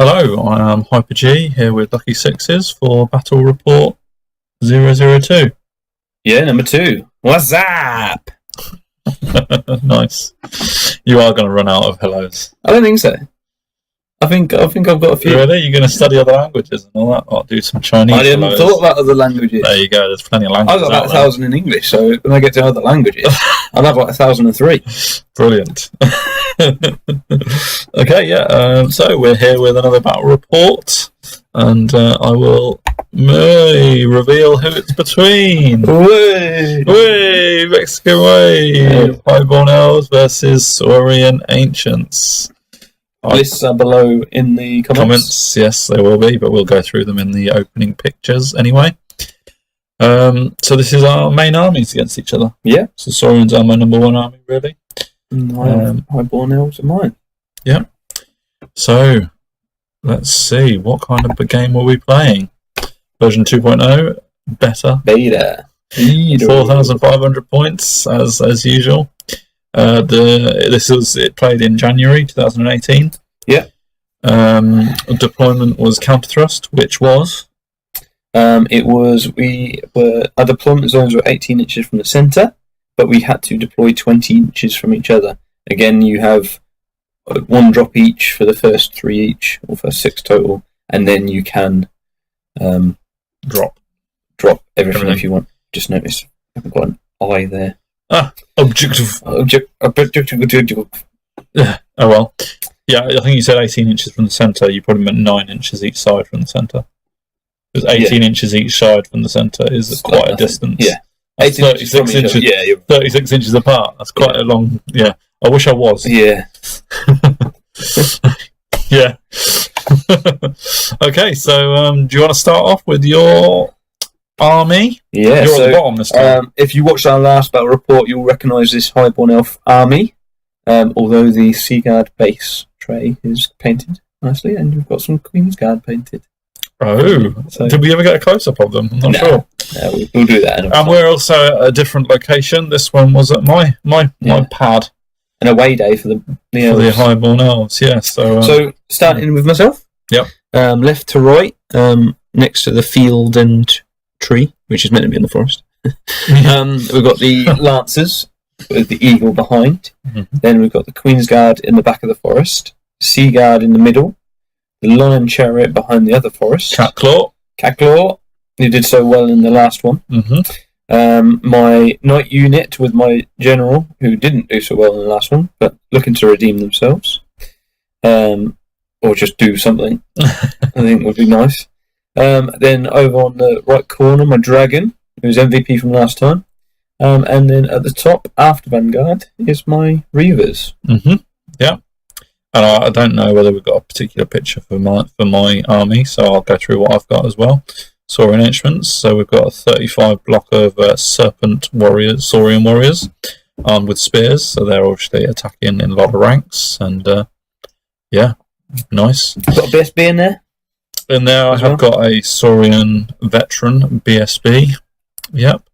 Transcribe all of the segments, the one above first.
Hello, I am Hyper G here with Lucky Sixes for Battle Report 002. Yeah, number 2. What's up? Nice. You are going to run out of hellos. I don't think so. I think I've got a few. Really? You're going to study other languages and all that? Or do some Chinese I didn't hellos? thought about other languages. There you go. There's plenty of languages. I've got about 1,000 in English, so when I get to other languages, I'll have like 1,003. Brilliant. Okay, yeah. So we're here with another battle report, and I will reveal who it's between. Way, Mexican way. Highborn Elves versus Saurian Ancients. Lists are below in the comments. Yes, they will be, but we'll go through them in the opening pictures anyway. So this is our main armies against each other. Yeah. So Saurians are my number one army, really. Highborn Elves are mine. Yeah. So let's see, what kind of a game were we playing? Version 2.0, beta. 4,500 points as usual. It played in January 2018. Yeah. Deployment was counter thrust, which was our deployment zones were 18 inches from the centre, but we had to deploy 20 inches from each other. Again, you have one drop each for the first 3 each, or first 6 total, and then you can drop everything if you want. Just notice I haven't got an eye there. Objective. Yeah. Oh well. Yeah, I think you said 18 inches from the centre. You probably meant 9 inches each side from the centre. Because 18 inches each side from the centre is quite a distance. Yeah. 36 inches. Yeah, 36 inches apart. That's quite a long. Yeah. I wish I was. Yeah. Yeah. Okay, so do you want to start off with your army? Yeah. You're at the bottom this time. If you watched our last battle report, you'll recognise this Highborn Elf army. Although the Seaguard base tray is painted nicely, and you've got some Queen's Guard painted. Oh, so, did we ever get a close-up of them? I'm not sure. We'll do that. And we're also at a different location. This one was at my pad. An away day for the Highborn Elves, yeah. So starting with myself. Yep. Left to right, next to the field and tree, which is meant to be in the forest. We've got the Lancers with the eagle behind. Mm-hmm. Then we've got the Queen's Guard in the back of the forest, Sea Guard in the middle, the Lion Chariot behind the other forest. Catclaw, who did so well in the last one. Mm-hmm. My Knight unit with my General, who didn't do so well in the last one, but looking to redeem themselves. Or just do something, I think would be nice. Then over on the right corner, my Dragon, who's MVP from last time. And then at the top, after Vanguard, is my Reavers. Mm-hmm. Yeah. And I don't know whether we've got a particular picture for my army, so I'll go through what I've got as well. Saurian Ancients. So we've got a 35 block of Saurian warriors armed with spears. So they're obviously attacking in a lot of ranks. And yeah, nice. Got a BSB in there? In there I have got a Saurian veteran BSB. Yep.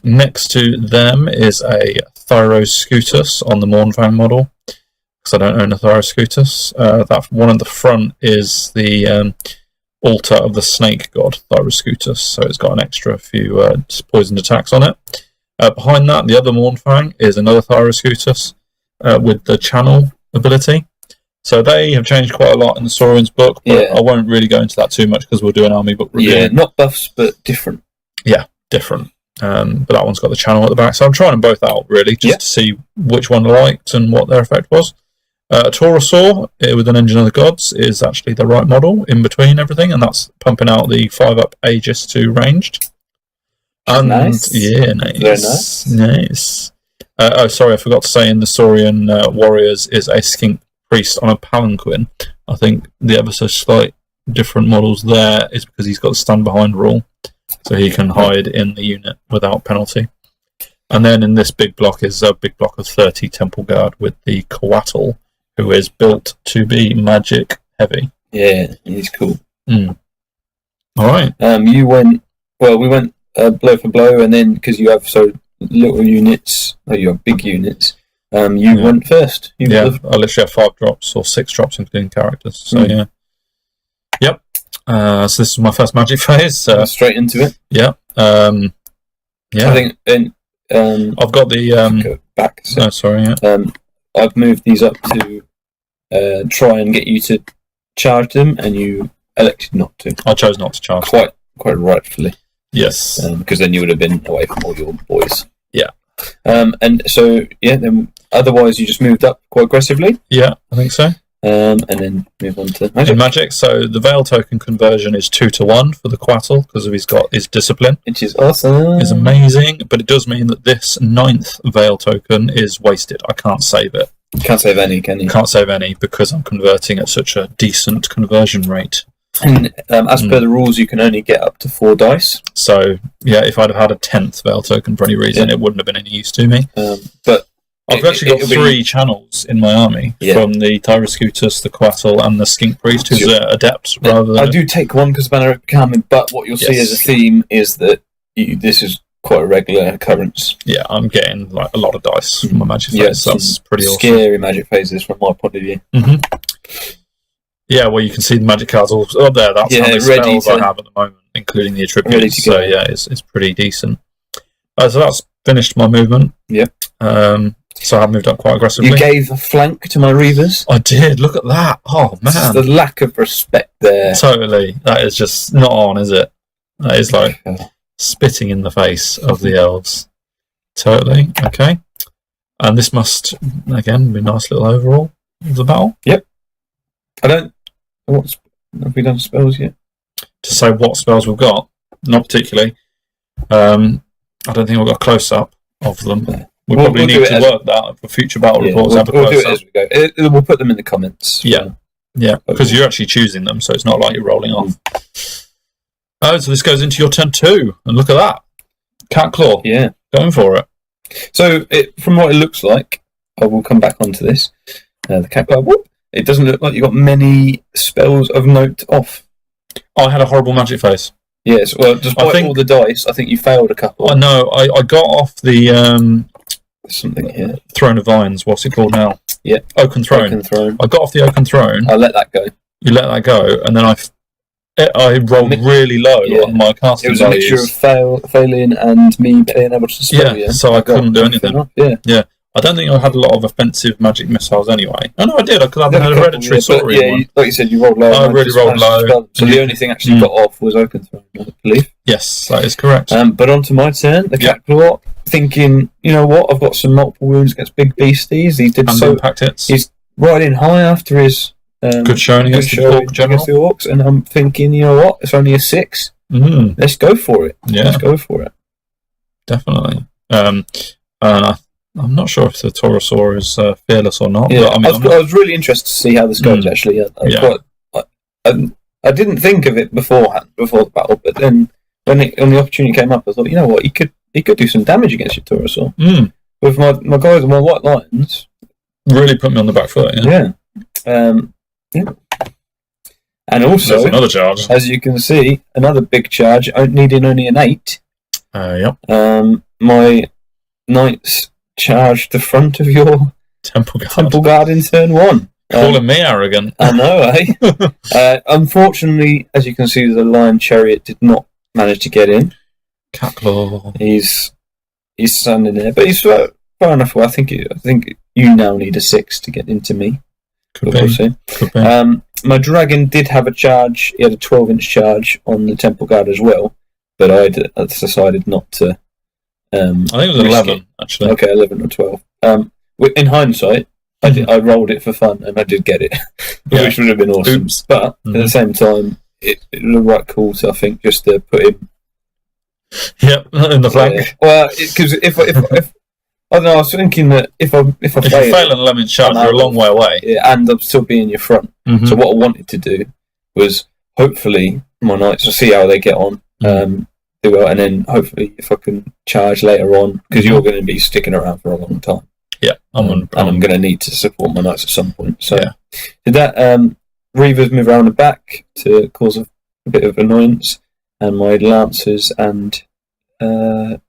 Next to them is a Thyroscutus on the Mournfang model, because I don't own a Thyroscutus. That one at the front is the altar of the snake god Thyroscutus, so it's got an extra few poisoned attacks on it. Behind that, the other Mournfang is another Thyroscutus with the channel ability. So they have changed quite a lot in the Saurian's book, but I won't really go into that too much because we'll do an army book review. Yeah, not buffs, but different. Yeah, different. But that one's got the channel at the back, so I'm trying them both out really, just to see which one I liked and what their effect was. Taurosaur with an Engine of the Gods is actually the right model in between everything, and that's pumping out the 5-up Aegis to ranged. And nice. Yeah, nice. Very nice. Sorry, I forgot to say in the Saurian warriors is a skink priest on a palanquin. I think the ever so slight different models there is because he's got the stand behind rule, so he can hide in the unit without penalty. And then in this big block is a big block of 30 Temple Guard with the Coatl, who is built to be magic heavy. Yeah, he's cool. All right. We went blow for blow, and then because you have so little units, you have big units, You went first. I literally have 5 drops or 6 drops including characters. So yeah. Yep. So this is my first magic phase. Straight into it. Yeah. I think I've got the go back. No, sorry. Yeah. I've moved these up to try and get you to charge them, and you elected not to. I chose not to charge. Quite rightfully. Yes. Because then you would have been away from all your boys. Yeah. And so then otherwise you just moved up quite aggressively. Yeah, I think so. And then move on to magic. In magic, so the Veil token conversion is 2-1 for the Quattle because he's got his discipline. Which is awesome. It's amazing, but it does mean that this 9th Veil token is wasted. I can't save it. Can't save any, can you? Can't save any because I'm converting at such a decent conversion rate. And as per the rules, you can only get up to 4 dice. So, yeah, if I'd have had a 10th Veil token for any reason, it wouldn't have been any use to me. But I've actually got 3 channels in my army from the Tyroscutus, the Quattle, and the Skink Priest, who's an adept rather than. I do take one because Banner of Becoming, but what you'll see as a theme is that this is quite a regular occurrence. Yeah, I'm getting like a lot of dice from my magic phase. So that's pretty awesome. Scary magic phases from my point of view. Yeah, well, you can see the magic cards all up there. That's how many spells I have at the moment, including the attributes. So yeah, it's pretty decent. So that's finished my movement. Yeah. So I've moved up quite aggressively. You gave a flank to my Reavers. I did. Look at that. Oh man, just the lack of respect there. Totally. That is just not on, is it? That is like spitting in the face of the elves. Totally. Okay. And this must again be a nice little overall of the battle. Yep. Have we done spells yet? To say what spells we've got, not particularly. I don't think we've got a close up of them. We'll probably need to work that for future battle reports. We'll do it as we go. We'll put them in the comments. Yeah, because you're actually choosing them, so it's not like you're rolling off. Oh, so this goes into your turn 2, and look at that, Cat Claw. Yeah, going for it. So, from what it looks like, I will come back onto this. The Cat Claw. Whoop. It doesn't look like you got many spells of note off. I had a horrible magic phase. Yes, well, despite all the dice, I think you failed a couple. I know. I got off the something here. Throne of Vines. What's it called now? Yeah, Oaken Throne. I got off the Oaken Throne. I let that go. You let that go, and then I rolled really low on my casting values. It was a mixture of failing and me being able to spell. Yeah, so I couldn't do anything. Yeah. I don't think I had a lot of offensive magic missiles anyway. Oh no, I did, because I had a hereditary Saurian one. Like you said, you rolled low. I really rolled low. So the only thing actually got off was Oaken Throne, I believe. Yes, that is correct. But on to my turn, the Cat Claw, thinking, you know what, I've got some multiple wounds against big beasties. He did so. Impact hits. He's riding high after his good showing against the Orcs, and I'm thinking, you know what, it's only a 6. Let's go for it. Yeah. Let's go for it. Definitely. I'm not sure if the Taurosaur is fearless or not. Yeah, but, I was really interested to see how this goes, actually. I didn't think of it before the battle, but then when the opportunity came up, I thought, you know what, he could do some damage against your Taurosaur. With my guys and my White Lions. Really put me on the back foot, yeah. And also, there's another charge. As you can see, another big charge, needing only an 8. Yep. My Knights charge the front of your Temple Guard in turn 1. Calling me arrogant. I know, eh? Unfortunately, as you can see, the Lion Chariot did not manage to get in. Cat Claw. He's standing there, but he's far enough away. I think you now need a 6 to get into me. Could be. My Dragon did have a charge. He had a 12-inch charge on the Temple Guard as well, but I decided not to. I think it was 11, actually. Okay, 11 or 12. In hindsight, I rolled it for fun, and I did get it, which would have been awesome. Oops. But at the same time, it was a right call to, I think, just to put him. Yep, in the flank. Well, because if I don't know, I was thinking that if I fail an 11 charge, you're a long way away. Yeah, and I'd still be in your front. So what I wanted to do was hopefully my Knights will see how they get on. Do well, and then hopefully if I can charge later on, because you're going to be sticking around for a long time. Yeah, and I'm going to need to support my Knights at some point. So did that Reavers move around the back to cause a bit of annoyance, and my Lancers and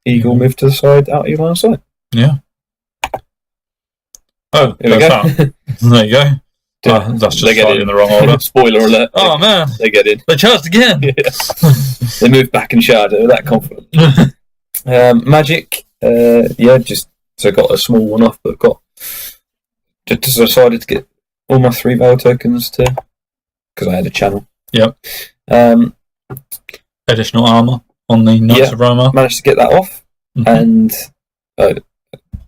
Eagle move to the side, out of your line of sight. Yeah. Oh, Here we there's go. that. There you go. That's just slightly in the wrong order. Spoiler alert. Oh man, They get in. they charged again. Yeah. They moved back in shadow. That confident. Magic. Just so I got a small one off, but just decided to get all my 3 Veil tokens because I had a channel. Yep. Additional armor on the Knights of Roma. Managed to get that off, and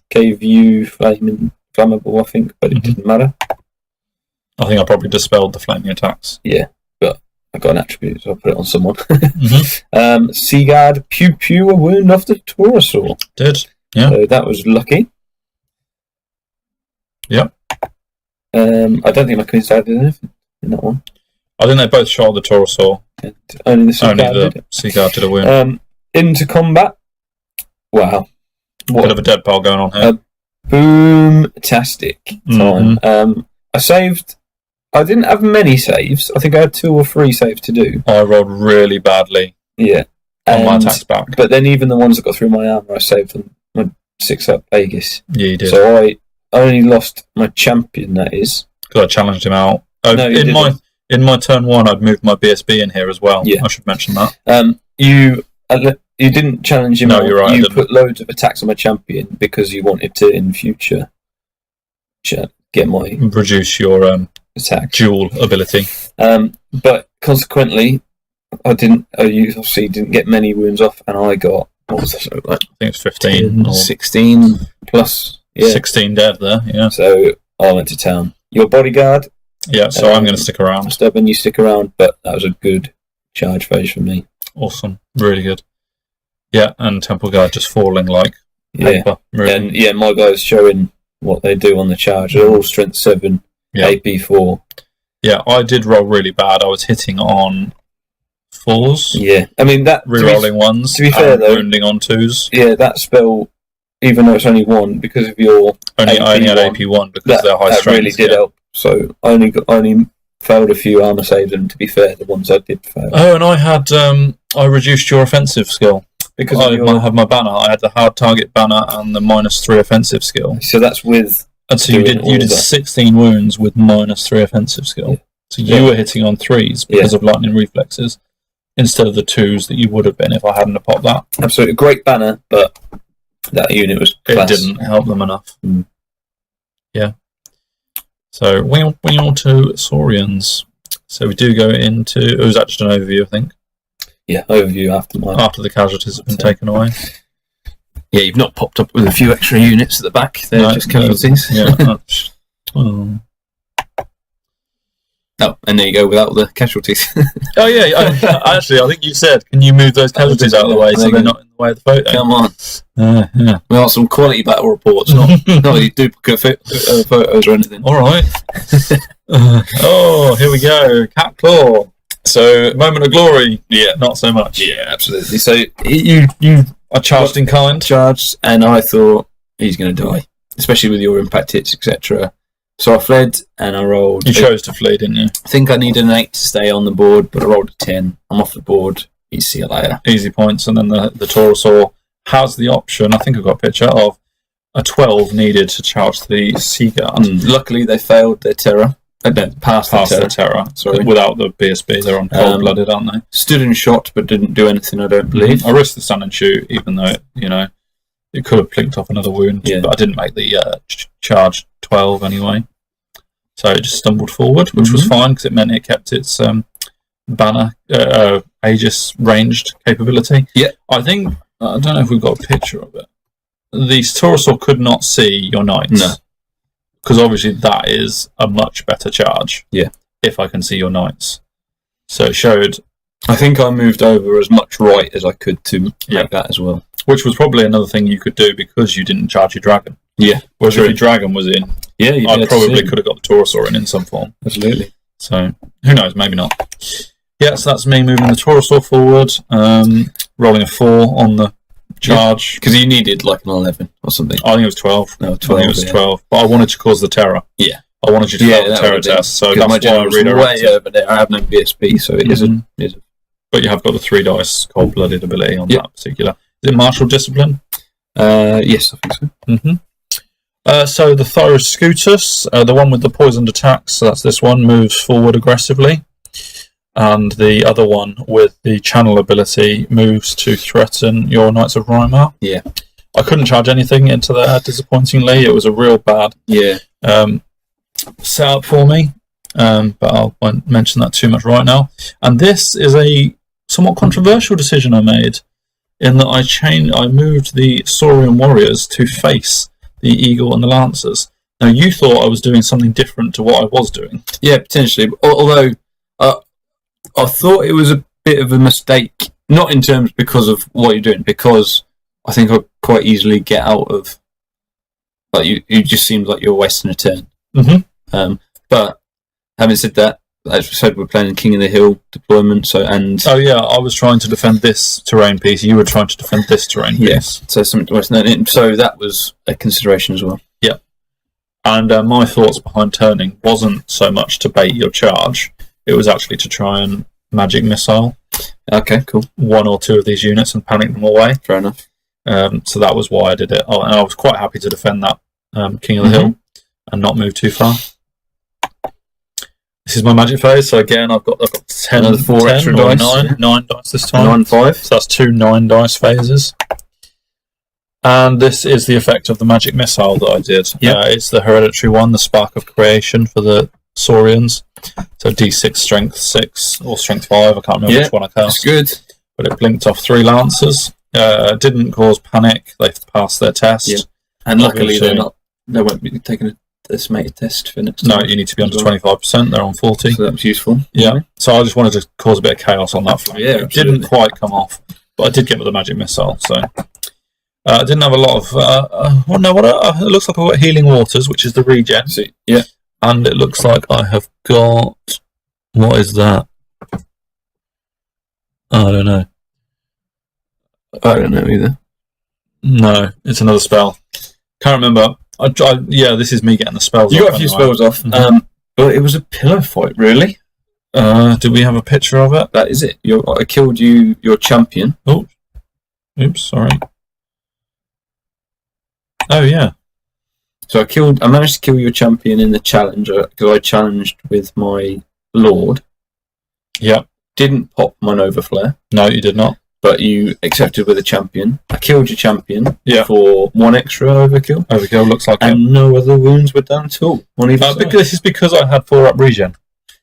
gave you flammable, I think, but it didn't matter. I think I probably dispelled the flaming attacks. Yeah, but I got an attribute, so I'll put it on someone. Seaguard, pew pew, a wound off the Taurosaur. Did, yeah. So that was lucky. Yep. I don't think my queen's did anything in that one. I think they both shot the Taurosaur. And only the Seaguard did a win. Into combat. Wow. Bit of a dead pile going on here. Boom-tastic time. I didn't have many saves. I think I had 2 or 3 saves to do. I rolled really badly. Yeah. On my attacks back. But then even the ones that got through my armour, I saved them. My 6-up Aegis. Yeah, you did. So I only lost my champion, that is. Because I challenged him out. In my turn 1, I'd moved my BSB in here as well. Yeah. I should mention that. You didn't challenge him out. No, you're right. You put loads of attacks on my champion because you wanted to, in future, get my... Reduce your attack. Dual ability. But consequently, you obviously didn't get many wounds off, and I got, what was that look like? I think it's 15. 16 plus. Yeah. 16 dead there, yeah. So I went to town. Your bodyguard. Yeah, so I'm going to stick around. Stubborn, you stick around, but that was a good charge phase for me. Awesome. Really good. Yeah, and Temple Guard just falling like paper. Really. And my guys showing what they do on the charge. They're all strength 7, AP 4. Yeah, I did roll really bad. I was hitting on 4s. Yeah, I mean that rerolling 1s. To be fair, though, wounding on 2s. Yeah, that spell, even though it's only 1, because of your I only had AP 1 because they're high strength. That really did help. So I only failed a few armor saves, and to be fair, the ones I did fail. Oh, and I had I reduced your offensive skill because I have my banner. I had the hard target banner and the -3 offensive skill. So that's with. And so you did 16 wounds with -3 offensive skill. Yeah. So you were hitting on 3s because of lightning reflexes instead of the 2s that you would have been if I hadn't popped that. Absolutely great banner, but that unit was class. It didn't help them enough. Yeah. So we on to Saurians. So we do go into. Was that just an overview? I think. Yeah, overview after the casualties have been taken away. Yeah, you've not popped up with a few extra units at the back. They're just casualties. Yeah. Oh, and there you go without the casualties. Oh yeah, actually, I think you said, can you move those casualties out of the way so they're not in the way of the photo? Come on. Yeah. We want some quality battle reports, not any duplicate photos or anything. All right. Here we go. Cat Claw. So, moment of glory. Yeah, not so much. Yeah, absolutely. So I charged in kind. Charged, and I thought he's going to die, especially with your impact hits, etc. So I fled and I rolled. You chose to flee, didn't you? I think I needed an 8 to stay on the board, but I rolled a 10. I'm off the board. You see you later. Easy points, and then the Taurosaur has the option. I think I've got a picture of a 12 needed to charge the Seaguard. Luckily, they failed their terror. Passed their terror. Sorry, without the BSB, they're on cold-blooded, aren't they? Stood and shot, but didn't do anything. I don't believe. I risked the stun and shoot, even though it could have plinked off another wound. Yeah. But I didn't make the charge 12 anyway. So it just stumbled forward, which was fine because it meant it kept its banner Aegis ranged capability. Yeah, I think I don't know if we've got a picture of it. The Taurosaur could not see your knights. No. Because obviously that is a much better charge. Yeah. If I can see your knights. So it showed. I think I moved over as much right as I could to make that as well. Which was probably another thing you could do because you didn't charge your dragon. Yeah. Whereas if your dragon was in, I probably could have got the Taurosaur in some form. Absolutely. So who knows? Maybe not. Yeah, so that's me moving the Taurosaur forward, rolling a 4 on the charge. Because you needed like an 11 or something. I think it was 12. No, 12. I think it was 12. But I wanted to cause the terror. Yeah. I wanted you to fail the terror test. So that's why I redirected. Way over there. I have no BSB, so it isn't. But you have got the 3 dice cold-blooded ability on that particular. Is it martial discipline? Yes, I think so. So the Thyroscutus, the one with the poisoned attacks, so that's this one, moves forward aggressively. And the other one with the channel ability moves to threaten your Knights of Rhymar. Yeah. I couldn't charge anything into there, disappointingly. It was a real bad setup for me. But I won't mention that too much right now. And this is a somewhat controversial decision I made, in that I moved the Saurian warriors to face the Eagle and the Lancers. Now, you thought I was doing something different to what I was doing. Yeah, potentially. Although I thought it was a bit of a mistake, not in terms because of what you're doing, because I think I quite easily get out of. Like you just seemed like you're wasting a turn. Mm-hmm. But having said that, as we said, we're playing King of the Hill deployment. Oh yeah, I was trying to defend this terrain piece. You were trying to defend this terrain piece. Yes, so something to Western. So that was a consideration as well. Yeah, and my thoughts behind turning wasn't so much to bait your charge; it was actually to try and magic missile. Okay, cool. One or two of these units and panic them away. Fair enough. So that was why I did it. Oh, and I was quite happy to defend that King of the Hill and not move too far. This is my magic phase, so again I've got 10 extra dice. 9 dice this time. 9/5. So that's 2 9-dice phases. And this is the effect of the magic missile that I did. Yep. It's the hereditary one, the Spark of Creation for the Saurians. So D6 strength 6 or strength 5, I can't remember which one I cast. That's good. But it blinked off 3 Lancers. Didn't cause panic, they've passed their test. Yeah. And luckily they won't be taking a decimated test for next time. No, you need to be under 25%, they're on 40. So that was useful. Yeah. So I just wanted to cause a bit of chaos on that flank. Yeah, it didn't quite come off, but I did get with the magic missile. So I didn't have a lot of. It looks like I've got Healing Waters, which is the regen. Yeah. And it looks like I have got. What is that? I don't know. I don't know either. No, it's another spell. Can't remember. This is me getting the spells off. You got a few spells off. But it was a pillow fight, really. Do we have a picture of it? That is it. I killed your champion. Oh, oops, sorry. Oh yeah. So I managed to kill your champion in the challenge because I challenged with my lord. Yeah. Didn't pop my Nova Flare. No, you did not. But you accepted with a champion. I killed your champion for 1 extra overkill. Overkill looks like and no other wounds were done at all. This is because I had 4-up regen.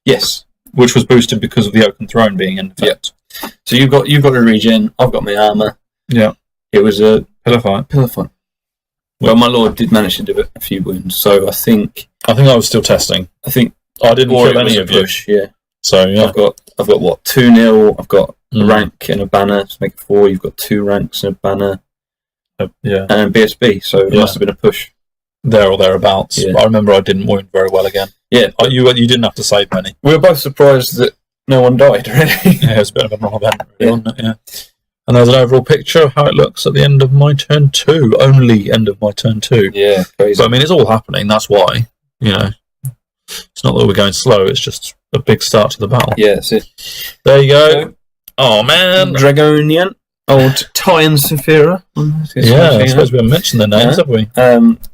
Yes. Which was boosted because of the Oaken Throne being in effect. Yep. So you've got a regen, I've got my armour. Yeah. It was a pillar fight. Well, my lord did manage to do a few wounds, so I think I was still testing. I think I didn't kill any of you. Yeah. So yeah. I've got what, 2-0, I've got a rank and a banner to make it 4, you've got 2 ranks and a banner. And BSB, so it must have been a push. There or thereabouts. Yeah. I remember I didn't wound very well again. Yeah. You didn't have to save many. We were both surprised that no one died, really. Yeah, it was a bit of a wrong event, really, wasn't it? Yeah. And there's an overall picture of how it looks at the end of my turn 2. Only end of my turn 2. Yeah, crazy. But I mean, it's all happening, that's why. It's not that we're going slow, it's just a big start to the battle. Yeah, that's it. There you go. Oh, man. Dragonian. Old Ty and Saphira. Yeah, I suppose we haven't mentioned their names, have we?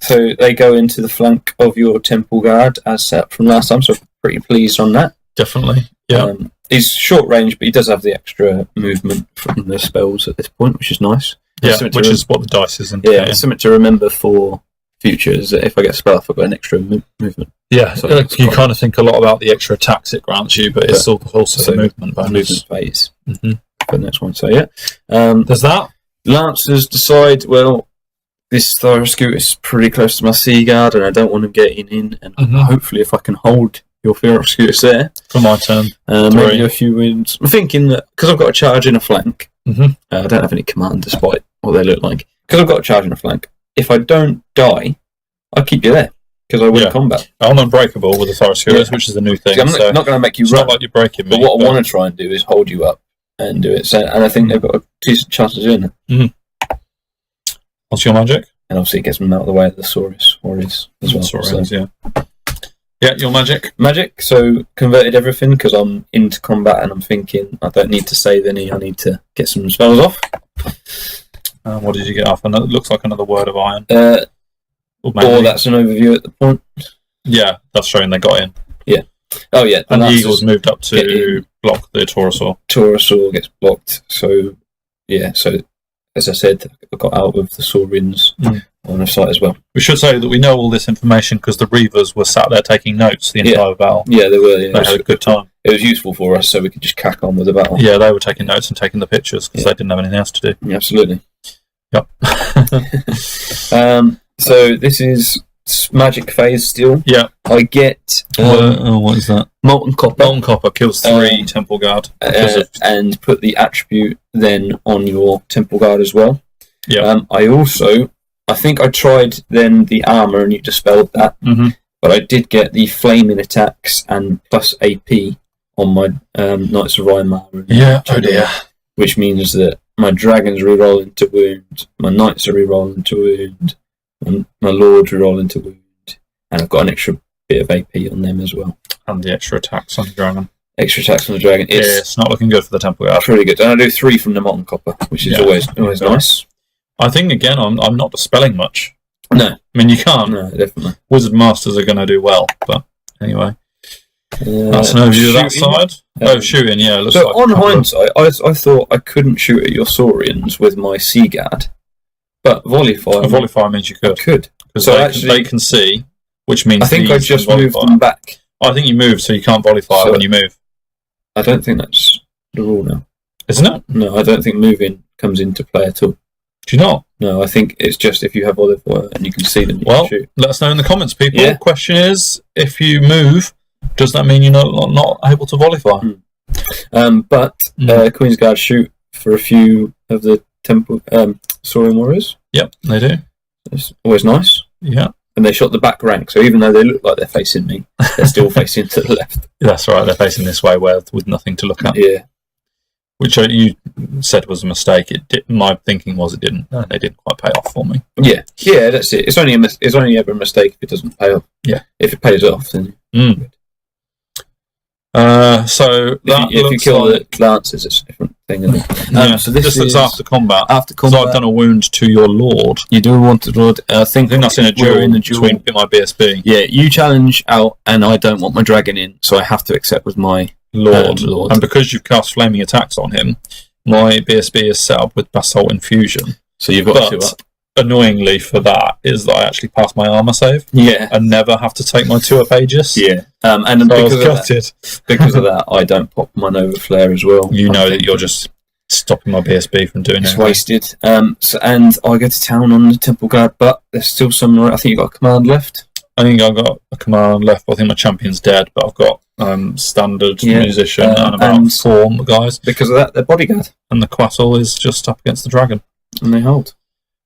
So they go into the flank of your Temple Guard as set from last time, so pretty pleased on that. Definitely, yeah. He's short range, but he does have the extra movement from the spells at this point, which is nice. Yeah, which is what the dice is indicating. Yeah, it's something to remember for futures. If I get a spell off, I've got an extra movement. Yeah, so you kind of think a lot about the extra attacks it grants you, but it's also the movement bonus. Movement phase. Mm-hmm. For the next one, so yeah. There's that. Lancers decide, well, this Thyroscoot is pretty close to my Sea Guard, and I don't want him getting in, and hopefully if I can hold your Thyroscoot there. For my turn. Maybe a few wounds. I'm thinking that, because I've got a charge in a flank, I don't have any command despite what they look like. Because I've got a charge in a flank, if I don't die, I'll keep you there. Because I win combat. I'm unbreakable with the Thyroscoot, which is a new thing. I'm not going to make you run. It's not like you're breaking me. But what I want to try and do is hold you up and do it. So, and I think they've got a decent chance of doing it. What's your magic? And obviously it gets them out of the way of the Saurus warriors as well. Saurians, yeah, your magic. Magic, so converted everything because I'm into combat and I'm thinking I don't need to save any, I need to get some spells off. What did you get off? It looks like another Word of Iron. Or that's an overview at the point. Yeah, that's showing they got in. Yeah. Oh yeah, and the Eagles moved up to block the Taurosaur. Taurosaur gets blocked. So yeah, so as I said, I got out with the Saurians on the site as well. We should say that we know all this information because the Reavers were sat there taking notes the entire battle. Yeah, they were. Yeah. They had a good time. It was useful for us, so we could just crack on with the battle. Yeah, they were taking notes and taking the pictures because they didn't have anything else to do. Yeah, absolutely. Yep. So this is magic phase still. Yeah. I get what is that? Molten Copper. Molten Copper kills 3 Temple Guard. And put the attribute then on your Temple Guard as well. Yeah. I think I tried then the armour and you dispelled that. Mm-hmm. But I did get the flaming attacks and plus AP on my Knights of Rhinemaru. Yeah, oh dear. Which means that my dragons reroll into wound, my knights are reroll into wound, and my lords reroll into wound, and I've got an extra bit of AP on them as well. And the extra attacks on the dragon. Extra attacks on the dragon. It's not looking good for the Temple Guard. Pretty good. And I do 3 from the Molten Copper, which is always nice. I think, again, I'm not dispelling much. No. I mean, you can't. No, definitely. Wizard Masters are going to do well, but anyway. That's an overview of that side. Shooting, yeah. Looks so like on hindsight, I thought I couldn't shoot at your Saurians with my Sea Guard, but Volley Fire. Volley Fire means you could. Because they can see, which means I think I just moved them back. I think you moved, so you can't Volley Fire when you move. I don't think that's the rule now. Isn't it? No, I don't think moving comes into play at all. Do you not? No, I think it's just if you have Volley Fire and you can see them, you can shoot. Let us know in the comments, people. Yeah. Question is, if you move, does that mean you're not able to Volley Fire? Queen's Guard shoot for a few of the Temple Saurian warriors. Yep, they do. It's always nice. Yeah. And they shot the back rank, so even though they look like they're facing me, they're still facing to the left. That's right, they're facing this way with nothing to look at. Yeah. Which you said was a mistake. My thinking was it didn't. They didn't quite pay off for me. Yeah, that's it. It's only ever a mistake if it doesn't pay off. Yeah. If it pays off, then. So if you kill the Lancers, it's a different thing, isn't it? So this is after combat. After combat, so I've done a wound to your lord. You do want to lord. I think that's in a duel between my BSB. Yeah, you challenge out, and I don't want my dragon in, so I have to accept with my lord. And because you've cast flaming attacks on him, my BSB is set up with Basalt Infusion. So you've got 2 up. Annoyingly for that is that I actually pass my armor save. Yeah. And never have to take my 2 up Aegis. Yeah. And so because of that, I don't pop my Nova Flare as well. You know that you're just stopping my BSB from doing it. It's wasted. And I go to town on the Temple Guard, but there's still some. I think you've got a command left. I think I've got a command left. I think my champion's dead, but I've got standard musician and about 4 guys. Because of that, they're bodyguard. And the Quattle is just up against the dragon. And they hold.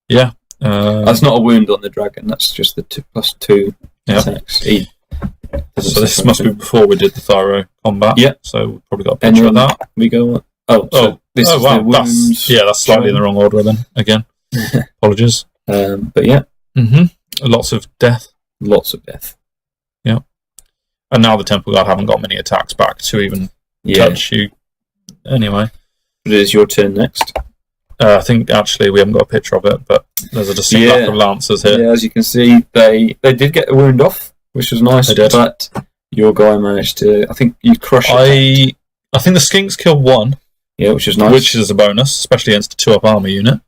Yeah. That's not a wound on the dragon, that's just the 2+2 attacks. So this must be before we did the Thyro combat. Yeah. So we've probably got a picture of that. We go. This is wow. the wounds. That's slightly in the wrong order then, again. Apologies. But yeah. Lots of death. Lots of death. Yeah. And now the Temple Guard haven't got many attacks back to even touch you. Anyway. But it is your turn next. I think actually we haven't got a picture of it, but there's a distinct lack of Lancers here. Yeah, as you can see, they did get the wound off, which was nice. They did. But your guy managed to. I think you crushed it. I think the Skinks killed 1. Yeah, which is nice. Which is a bonus, especially against a 2-up armor unit.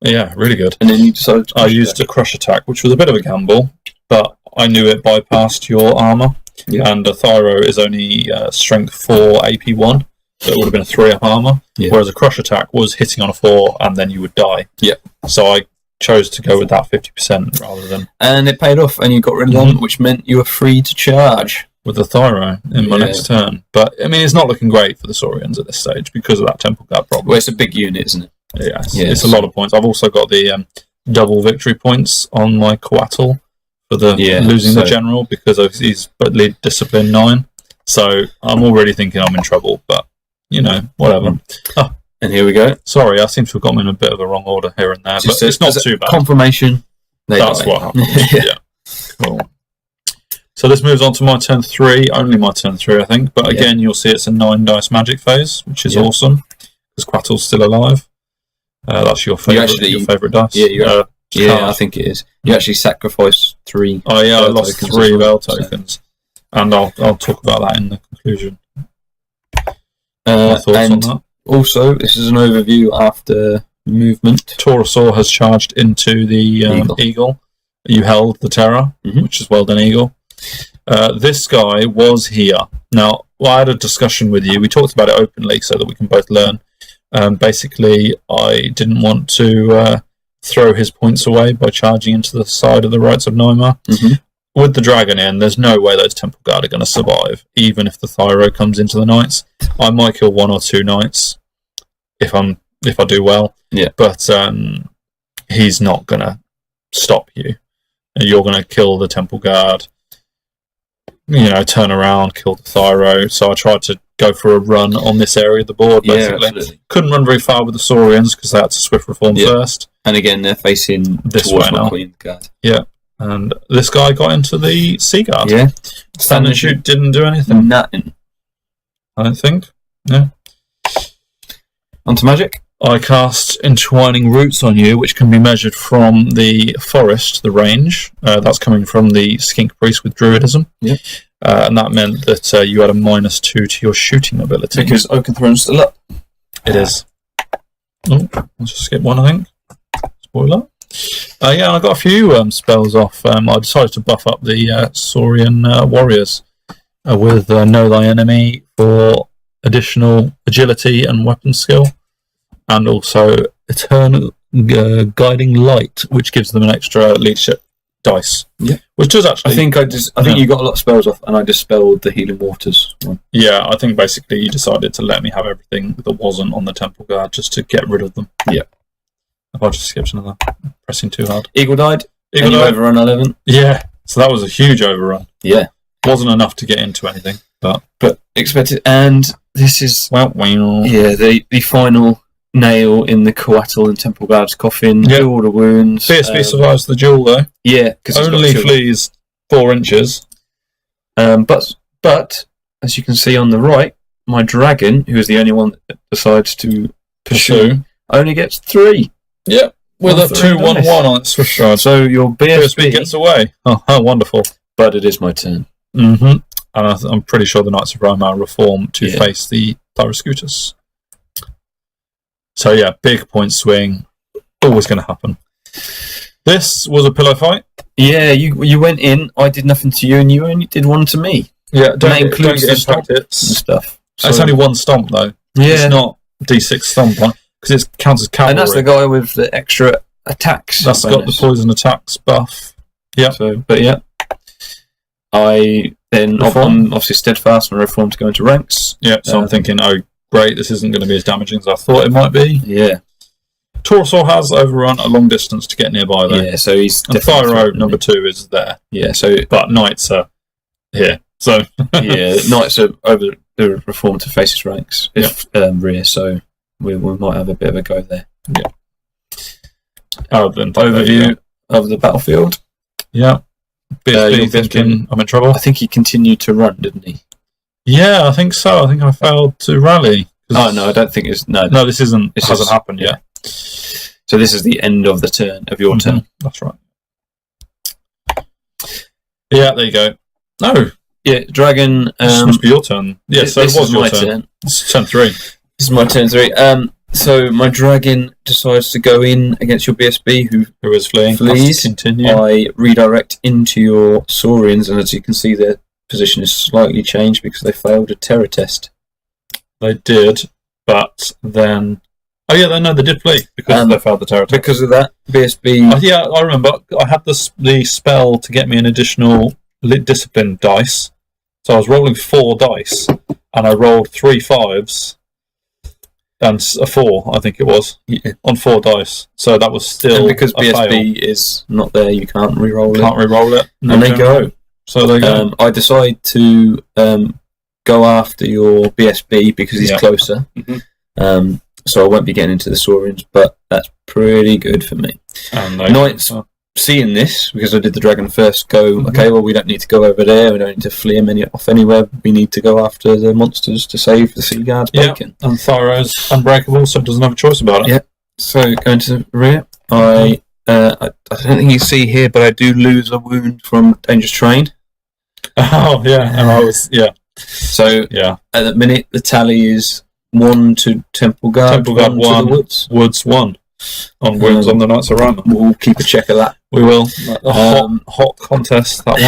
Yeah, really good. And then you decided to I used a crush attack, which was a bit of a gamble, but I knew it bypassed your armor. Yeah. And a Thyro is only strength 4, AP 1. So it would have been a 3-up armor, whereas a crush attack was hitting on a 4 and then you would die. Yeah. So I chose to go with that 50% rather than. And it paid off, and you got rid of them, which meant you were free to charge with the Thyro in my next turn. But I mean, it's not looking great for the Saurians at this stage because of that Temple Guard problem. Well, it's a big unit, isn't it? Yeah, it's a lot of points. I've also got the double victory points on my Coatl for the losing the general because he's lead discipline 9. So I'm already thinking I'm in trouble, but. Whatever. Oh, and here we go. Sorry, I seem to have got them in a bit of a wrong order here and there, but it's not too bad. Confirmation. That's what happens. Yeah. Cool. So this moves on to my turn 3, only my turn 3, I think. But again, you'll see it's a 9-dice magic phase, which is awesome because Quattle's still alive. That's your favourite dice. Yeah, Yeah, I think it is. You actually sacrifice 3. Oh yeah, I lost 3 Veil tokens, and I'll talk about that in the conclusion. My thoughts on that. Also, this is an overview after movement. Taurosaur has charged into the Eagle. You held the Terror, which is well done, Eagle. This guy was here. Now, I had a discussion with you. We talked about it openly so that we can both learn. Basically, I didn't want to throw his points away by charging into the side of the Rites of Nightmare. With the Dragon in, there's no way those Temple Guard are going to survive, even if the Thyro comes into the Knights. I might kill 1 or 2 Knights if I do well. Yeah. But he's not going to stop you. You're going to kill the Temple Guard, turn around, kill the Thyro. So I tried to go for a run on this area of the board, basically. Yeah, couldn't run very far with the Saurians because they had to Swift Reform first. And again, they're facing this towards way my now. Queen Guard. Yeah. And this guy got into the Sea Guard. Yeah. Stand and Shoot didn't do anything. Nothing. I don't think. Yeah. Onto Magic. I cast Entwining Roots on you, which can be measured from the forest, the range. That's coming from the Skink Priest with Druidism. Yeah. And that meant that you had a -2 to your shooting ability. Because Oakenthrone's still up. It is. Oh, let's just skip one, I think. Spoiler. Yeah, and I got a few spells off. I decided to buff up the Saurian warriors with Know Thy Enemy for additional agility and weapon skill, and also Eternal Guiding Light, which gives them an extra leadership dice. Yeah, which does actually. I think you got a lot of spells off, and I dispelled the Healing Waters one. Yeah, I think basically you decided to let me have everything that wasn't on the Temple Guard just to get rid of them. Yeah. If I just skipped another, pressing too hard. Eagle died. Eagle died. Overrun 11. Yeah, so that was a huge overrun. Yeah, wasn't enough to get into anything, but expected. And this is the final nail in the Coatl and Temple Guard's coffin. Yeah. Do all the wounds. PSB survives the duel though. Yeah, because only flees 4 inches. But as you can see on the right, my dragon, who is the only one that decides to pursue, only gets 3. Yeah, with a 2/1/1 on its Swift Guard. So your PSB gets away. Oh, how wonderful. But it is my turn. And I'm pretty sure the Knights of Roma reform to face the Thyroscutus. So yeah, big point swing. Always going to happen. This was a pillow fight. Yeah, you went in, I did nothing to you, and you only did 1 to me. Yeah, don't get the stomp and stuff. So it's only 1 stomp though. Yeah. It's not D6 stomp because it counts as cavalry. And that's the guy with the extra attacks. That's got the poison attacks buff. Yeah. So, but yeah. I then I'm obviously steadfast and reform to go into ranks. Yeah, so I'm thinking, oh great, this isn't going to be as damaging as I thought it might be. Yeah. Taurosaur has overrun a long distance to get nearby though. Yeah, so he's and Thyro number 2 is there. Yeah, so but Knights are here. So yeah, Knights are over the reform to face his ranks if rear, so we might have a bit of a go there. Yeah. Overview of the battlefield. Yeah. BSB thinking I'm in trouble. I think he continued to run, didn't he? Yeah, I think so. I think I failed to rally. Oh no, I don't think it's no. This isn't. This hasn't happened yet. So this is the end of the turn of your turn. That's right. Yeah, there you go. No. Yeah, dragon. This must be your turn. Yeah, so it was your turn. It's turn 3. This is my turn 3. So my dragon decides to go in against your BSB, who is fleeing. Flees. Continue. I redirect into your Saurians, and as you can see, their position is slightly changed because they failed a terror test. They did, but then. Oh yeah, they did flee because they failed the terror test. Because of that, BSB. Yeah, I remember. I had the spell to get me an additional discipline dice, so I was rolling 4 dice, and I rolled 3 5s. And a 4, I think it was, on 4 dice. So that was still and because BSB is not there, you can't re-roll it. Can't re-roll it. No, and they go. So they go. I decide to go after your BSB because he's closer. So I won't be getting into the Saurians, but that's pretty good for me. And Knights, seeing this, because I did the dragon first, go, okay, well, we don't need to go over there, we don't need to flee him off anywhere, we need to go after the monsters to save the Sea Guard's bacon. And Thyro's unbreakable, so it doesn't have a choice about it. Yeah, so going to the rear, I I don't think you see here, but I do lose a wound from Dangerous Terrain. Oh yeah, and I was So yeah. at the minute, the tally is 1 to Temple Guard, 1 to the Woods. Woods 1 on wounds on the Knights of Roma. We'll keep a check of that. We will. Hot contest, that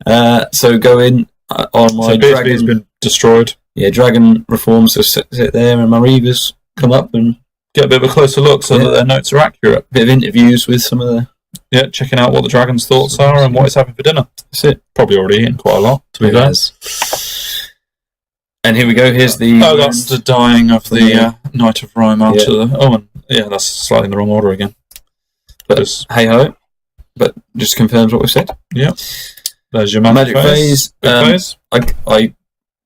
one. So go in on my Dragon. Has been destroyed. Yeah, Dragon reforms, so sit there, and my Reavers come up and get a bit of a closer look so that their notes are accurate. Bit of interviews with some of the... Yeah, checking out what the Dragon's thoughts are and what he's having for dinner. That's it. Probably already eaten quite a lot, to be fair. And here we go, here's the... Oh, that's the dying of the Knight of Roma to the... Oh, and that's slightly in the wrong order again. But hey-ho. But just confirms what we said. Yeah. There's your magic phase. I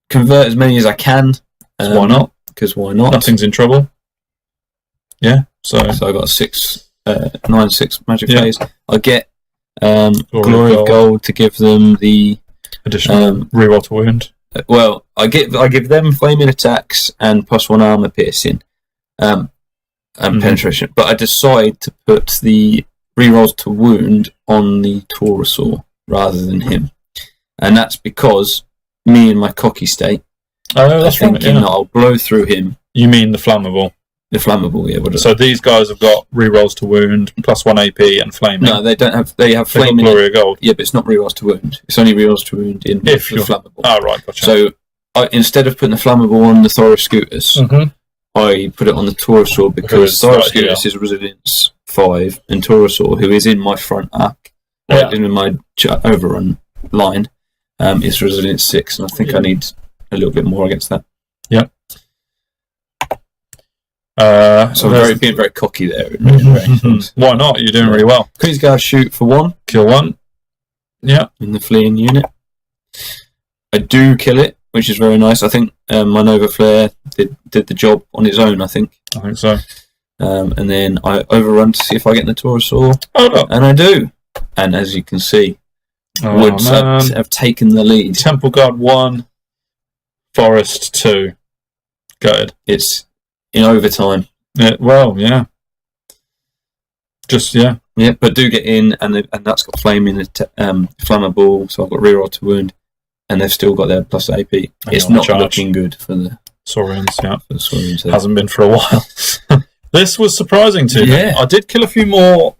convert as many as I can. Why not? Because why not? Nothing's in trouble. Yeah, so I got a 9/6 magic phase. I get Glory of Gold to give them the additional reroll to wound. Well, I give them flaming attacks and +1 armor piercing, and penetration. But I decide to put the rerolls to wound on the Taurosaur rather than him, and that's because me in my cocky state. Oh, that's right. Thinking that I'll blow through him. You mean the flammable? The flammable, yeah. So these guys have got rerolls to wound, +1 AP, and flaming. No, they don't have. They have flaming. Glory of Gold. Yeah, but it's not rerolls to wound. It's only rerolls to wound in the flammable. Oh, right, gotcha. So instead of putting the flammable on the Thoroscutus, I put it on the Taurosaur because Thoroscutus is resilience 5, and Taurosaur, who is in my front arc, in my overrun line, is resilience 6, and I think I need a little bit more against that. Yeah. So I'm being very cocky there. Why not? You're doing really well. Queen's Guard shoot for 1. Kill 1. Yeah. In the fleeing unit. I do kill it, which is very nice. I think my Nova Flare did the job on its own, I think. I think so. And then I overrun to see if I get in the Taurosaur. Oh, no. And I do. And as you can see, Woods have taken the lead. Temple Guard 1, Forest 2. Good. It's in overtime. Yeah. Just, yeah. Yeah, but do get in, and that's got flaming, flammable, so I've got reroll to wound, and they've still got their plus AP. It's not looking good for the Saurians, yeah. For the Saurians, hasn't been for a while. This was surprising to me. I did kill a few more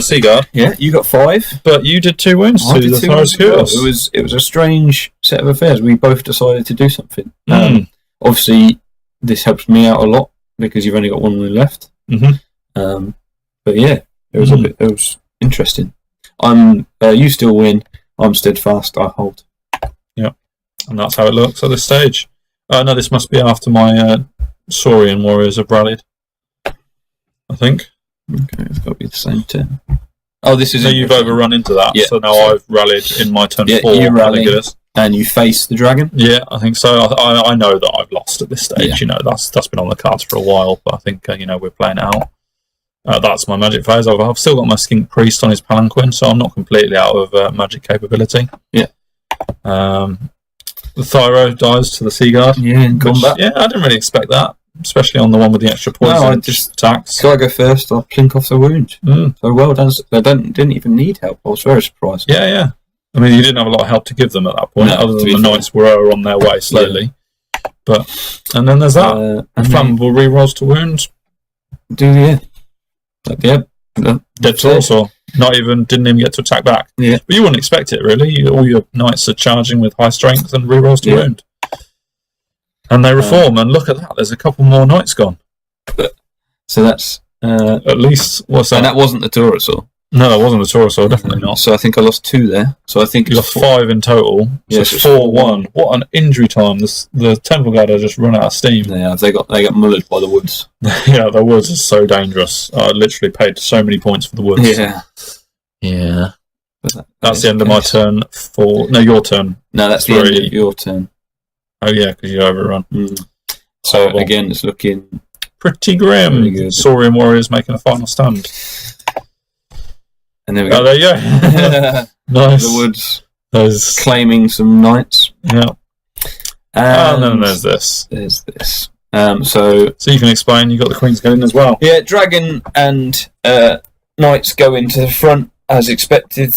Seaguard. Yeah, you got 5. But you did 2 wounds to the Thoroscutus. It was a strange set of affairs. We both decided to do something. Obviously, this helps me out a lot because you've only got 1 wound left. But yeah, it was it was interesting. You still win. I'm steadfast. I hold. Yeah, and that's how it looks at this stage. No, this must be after my Saurian warriors have rallied. I think. Okay, it's got to be the same turn. Oh, this is. So you've overrun into that. Yeah. So now I've rallied in my turn 4. You rally, and you face the dragon. Yeah, I think so. I know that I've lost at this stage. Yeah. You know, that's been on the cards for a while, but I think we're playing it out. That's my magic phase. I've still got my Skink Priest on his palanquin, so I'm not completely out of magic capability. Yeah. The Thyro dies to the Seaguard. Yeah, in combat. Yeah, I didn't really expect that, especially on the one with the extra poison. No, I just attacks. So I go first. I'll plink off the wound. So well done. They didn't even need help. I was very surprised. Yeah. I mean, you didn't have a lot of help to give them at that point, other than the Knights were on their way slowly. Yeah. And then there's that flammable rerolls to wounds. Dead Taurosaur. Didn't even get to attack back. Yeah, but you wouldn't expect it really. All your Knights are charging with high strength and rerolls to wound, and they reform. And look at that. There's a couple more Knights gone. So that's at least what's that? And that wasn't the Taurosaur. No, that wasn't a Taurosaur, definitely not. So I think I lost 2 there. So I think you got 5 in total. So it's 4-1. What an injury time! The Temple Guard have just run out of steam. Yeah, they got mullered by the Woods. Yeah, the Woods is so dangerous. I literally paid so many points for the Woods. Yeah. That's the end of my turn. Your turn. No, that's 3. The end of your turn. Oh yeah, because you overrun. So again, it's looking pretty grim. Saurian warriors making a final stand. And there we go. Oh, there you go. Nice. The Woods claiming some Knights. Yeah. And then there's this. There's this. So you can explain. You got the Queen's Guard as well. Yeah, Dragon and knights go into the front as expected.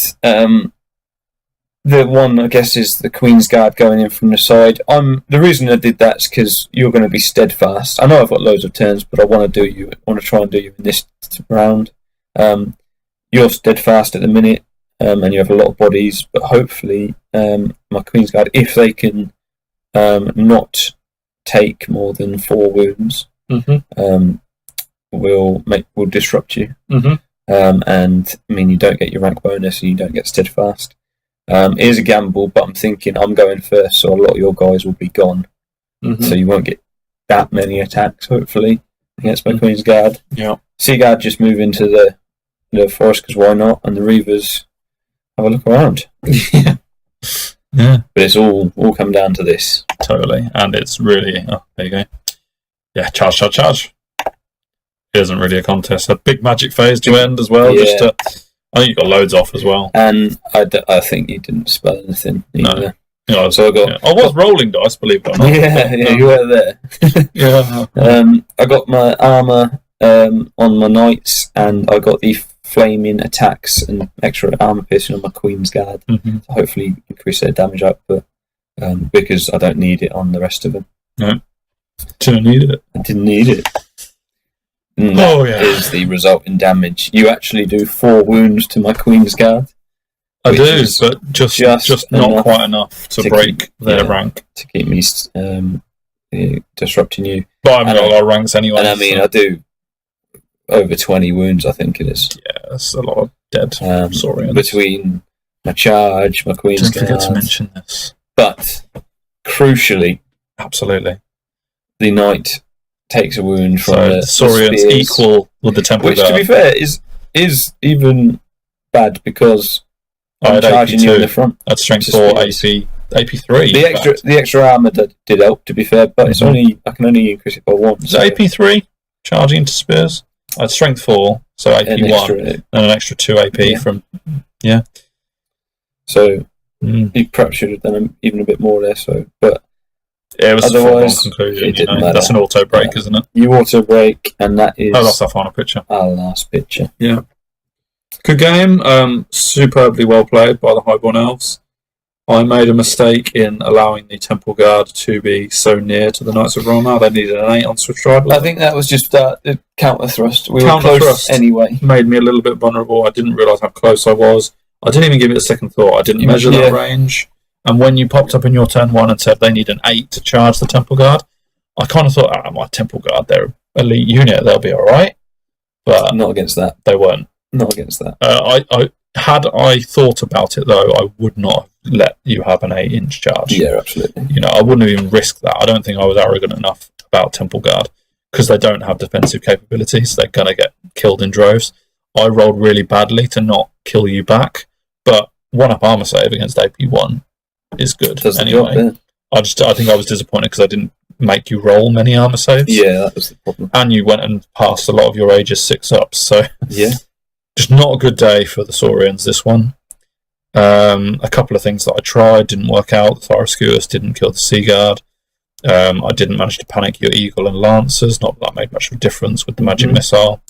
The one, I guess, is the Queen's Guard going in from the side. The reason I did that is because you're going to be steadfast. I know I've got loads of turns, but I want to try and do you in this round. You're steadfast at the minute, and you have a lot of bodies, but hopefully my Queen's Guard, if they can not take more than 4 wounds, will disrupt you. And I mean, you don't get your rank bonus and you don't get steadfast. It is a gamble, but I'm thinking I'm going first, so a lot of your guys will be gone. So you won't get that many attacks, hopefully, against my Queen's Guard. Yeah. Sea Guard just move into the forest, because why not? And the Reavers have a look around. Yeah. But it's all come down to this. Totally. And it's really... Oh, there you go. Yeah, charge. It isn't really a contest. A big magic phase to end as well. Yeah. I think you got loads off as well. And I think you didn't spell anything either. No. So I was rolling dice, believe it or not. Yeah, you were there. Yeah. I got my armour on my knights, and I got the flaming attacks and extra armour piercing on my Queen's Guard. To hopefully increase their damage output, because I don't need it on the rest of them. No. Didn't need it. I didn't need it. And that is the resulting damage. You actually do 4 wounds to my Queen's Guard. I do, but just not quite enough to break their rank. To keep me disrupting you. But I've got a lot of ranks anyway. And I mean, I do over 20 wounds, I think it is. Yeah, that's a lot of dead Saurians. Between my charge, my Queen's Guard. Don't forget to mention this. But, crucially... Absolutely. The knight takes a wound from the Saurians equal with the Temple Guard. Which, to be fair, is even bad, because I'm charging you in the front. That's strength 4, AP3. The extra armour did help, to be fair, but it's only I can only increase it by 1. So AP3, charging into spears. I had strength 4, so AP1, and an extra 2 AP from... Yeah. So, you perhaps should have done even a bit more there, but... Yeah, it was otherwise, a conclusion. That's an auto break, isn't it? You auto break, and that is... I lost that final picture. Our last picture. Yeah. Good game. Superbly well played by the Highborn Elves. I made a mistake in allowing the Temple Guard to be so near to the Knights of Roma. They needed an 8 on Swift Tribal. I think that was just the counter thrust. We were close anyway. Made me a little bit vulnerable. I didn't realise how close I was. I didn't even give it a second thought. I didn't measure that range. And when you popped up in your turn 1 and said they need an 8 to charge the Temple Guard, I kind of thought, my Temple Guard, they're an elite unit, they'll be alright. But not against that. They weren't. Not against that. Had I thought about it, though, I would not have let you have an 8-inch charge. Yeah, absolutely. I wouldn't have even risked that. I don't think I was arrogant enough about Temple Guard, because they don't have defensive capabilities. They're going to get killed in droves. I rolled really badly to not kill you back, but 1-up armor save against AP1 is good. Anyway, I think I was disappointed because I didn't make you roll many armor saves. Yeah, that was the problem. And you went and passed a lot of your Aegis 6-ups, so yeah, just not a good day for the Saurians, this one. A couple of things that I tried didn't work out. The Thyroskouros didn't kill the Sea Guard. I didn't manage to panic your Eagle and Lancers. Not that made much of a difference with the magic missile.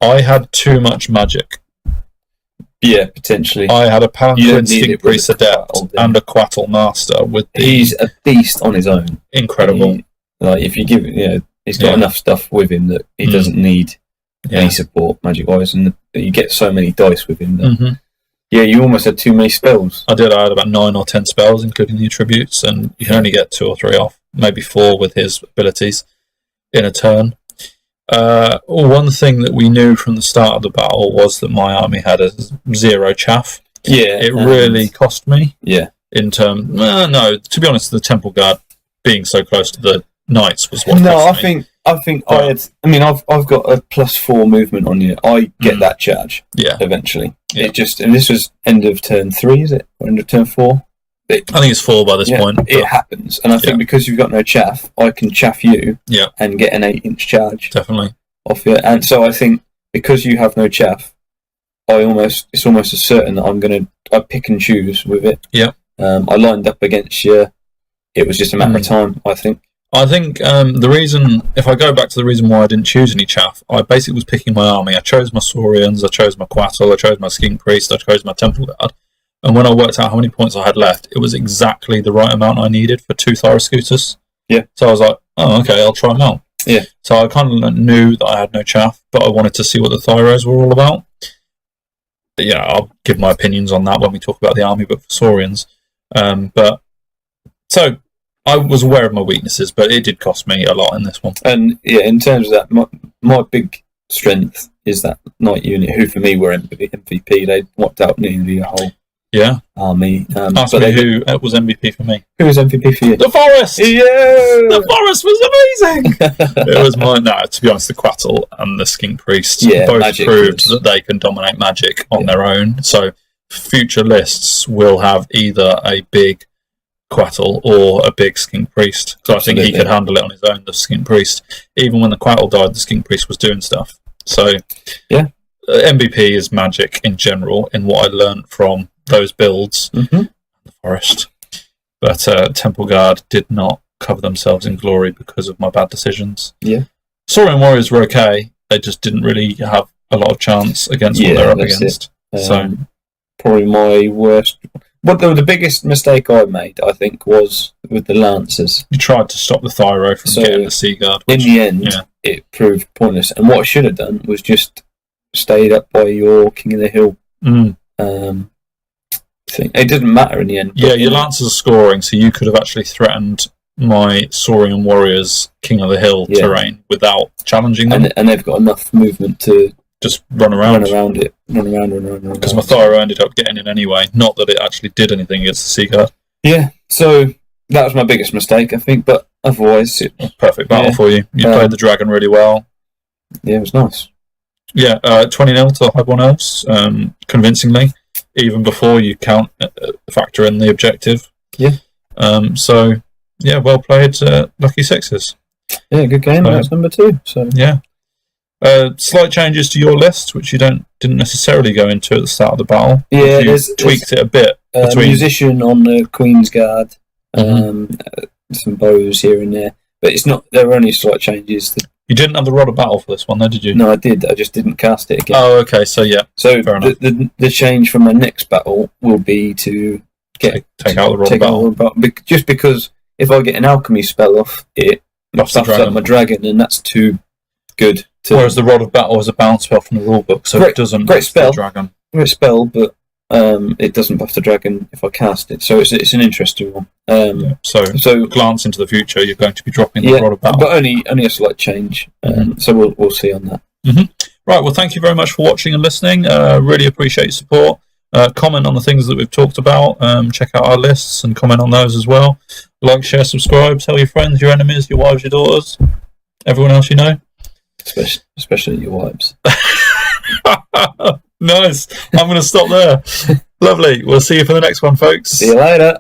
I had too much magic. Yeah, potentially. I had a Palanquin Stink Priest Adept and a Quattle Master. He's a beast on his own. Incredible. If you give he's got enough stuff with him that he doesn't need any support magic-wise, and you get so many dice with him that you almost had too many spells. I did. I had about 9 or 10 spells, including the attributes, and you can only get 2 or 3 off, maybe 4 with his abilities in a turn. One thing that we knew from the start of the battle was that my army had a 0 chaff. Yeah, it really cost me. Yeah, in terms. No, to be honest, the Temple Guard being so close to the Knights was what. No, I think I had. I mean, I've got a +4 movement on you. I get that charge. Yeah, eventually. Yeah. And this was end of turn 3, is it? Or end of turn 4? I think it's 4 by this point. It happens, and I think because you've got no chaff, I can chaff you and get an 8-inch charge. Definitely. Off you. And so I think because you have no chaff, it's almost as certain that I pick and choose with it. Yeah. I lined up against you. It was just a matter of time, I think. I think the reason, if I go back to the reason why I didn't choose any chaff, I basically was picking my army. I chose my Saurians, I chose my Quattle, I chose my Skink Priest, I chose my Temple Guard. And when I worked out how many points I had left, it was exactly the right amount I needed for 2 Thyroscutus. Yeah. So I was like, oh, okay, I'll try them out. Yeah. So I kind of knew that I had no chaff, but I wanted to see what the Thyros were all about. But yeah, I'll give my opinions on that when we talk about the army book for Saurians. So I was aware of my weaknesses, but it did cost me a lot in this one. And yeah, in terms of that, my big strength is that Knight unit, who for me were MVP. They wiped out nearly a whole army. Ask me who was MVP for me. Who was MVP for you? The Forest! Yeah! The Forest was amazing! It was mine. No, to be honest, the Quattle and the Skink Priest both proved that they can dominate magic on their own. So future lists will have either a big Quattle or a big Skink Priest. So I think he could handle it on his own, the Skink Priest. Even when the Quattle died, the Skink Priest was doing stuff. So MVP is magic in general, in what I learned from those builds, the Forest. But Temple Guard did not cover themselves in glory because of my bad decisions. Yeah. Saurian Warriors were okay. They just didn't really have a lot of chance against what they're up against. So probably my worst. The biggest mistake I made, I think, was with the Lancers. You tried to stop the Thyro from getting the Sea Guard. In the end, it proved pointless. And what I should have done was just stayed up by your King of the Hill thing. It didn't matter in the end. Yeah, your Lancers are scoring, so you could have actually threatened my Saurian Warriors King of the Hill terrain without challenging them. And they've got enough movement to just run around it. Because my Thyro ended up getting in anyway. Not that it actually did anything against the Sea Guard. Yeah, so that was my biggest mistake, I think. But otherwise, it was perfect battle for you. You played the dragon really well. Yeah, it was nice. Yeah, 20-0 to Highborn Elves, convincingly, even before you factor in the objective. Yeah. So, yeah, well played, Lucky Sixes. Yeah, good game. That's number 2. So yeah. Slight changes to your list, which you didn't necessarily go into at the start of the battle. Yeah, you tweaked it a bit. Musician on the Queen's Guard, some bows here and there, but it's not. There were only slight changes. You didn't have the Rod of Battle for this one, though, did you? No, I did. I just didn't cast it again. Oh, okay. So yeah. So the change from my next battle will be to take out the Rod of Battle. Just because if I get an alchemy spell off, it buffs up my dragon, and that's too good. Whereas the Rod of Battle is a bounce spell from the rulebook, so it doesn't buff the dragon. Great spell, but it doesn't buff the dragon if I cast it. So it's an interesting one. So glance into the future, you're going to be dropping the Rod of Battle, but only a slight change. So we'll see on that. Right. Well, thank you very much for watching and listening. Really appreciate your support. Comment on the things that we've talked about. Check out our lists and comment on those as well. Like, share, subscribe. Tell your friends, your enemies, your wives, your daughters, everyone else you know. Especially your wives. Nice. I'm going to stop there. Lovely. We'll see you for the next one, folks. See you later.